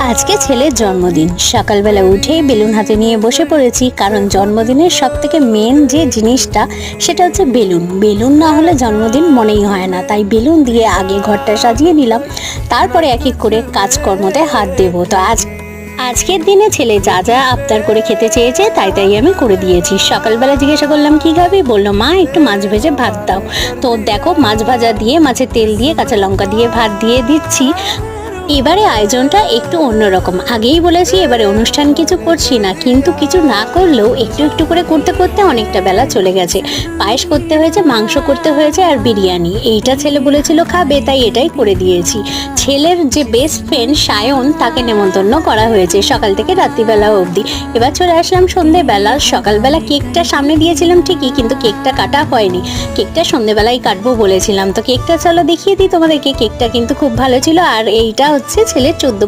আজকে ছেলের জন্মদিন। সকালবেলা উঠেই বেলুন হাতে নিয়ে বসে পড়েছি, কারণ জন্মদিনের সব থেকে মেন যে জিনিসটা সেটা হচ্ছে বেলুন। বেলুন না হলে জন্মদিন মনেই হয় না, তাই বেলুন দিয়ে আগে ঘরটা সাজিয়ে নিলাম, তারপরে এক এক করে কাজকর্মতে হাত দেবো। তো আজকের দিনে ছেলে যা যা আবদার করে খেতে চেয়েছে তাই তাই আমি করে দিয়েছি। সকালবেলা জিজ্ঞাসা করলাম কি খাবি, বললো মা একটু মাছ ভেজে ভাত দাও। তো দেখো মাছ ভাজা দিয়ে, মাছের তেল দিয়ে, কাঁচা লঙ্কা দিয়ে ভাত দিয়ে দিচ্ছি। এবারে আয়োজনটা একটু অন্যরকম। আগেই বলেছি এবারে অনুষ্ঠান কিছু করছি না, কিন্তু কিছু না করলেও একটু একটু করে করতে করতে অনেকটা বেলা চলে গেছে। পায়েস করতে হয়েছে, মাংস করতে হয়েছে, আর বিরিয়ানি। এইটা ছেলে বলেছিল খাবে, তাই এটাই করে দিয়েছি। ছেলের যে বেস্ট ফ্রেন্ড সায়ন, তাকে নেমন্তন্ন করা হয়েছে সকাল থেকে রাত্রিবেলা অবধি। এবার চলে আসলাম সন্ধেবেলা। সকালবেলা কেকটা সামনে দিয়েছিলাম ঠিকই, কিন্তু কেকটা কাটা হয়নি। কেকটা সন্ধেবেলায় কাটবো বলেছিলাম। তো কেকটা চলো দেখিয়ে দিই তোমাদেরকে। কেকটা কিন্তু খুব ভালো ছিল। আর এইটা হচ্ছে ছেলের 14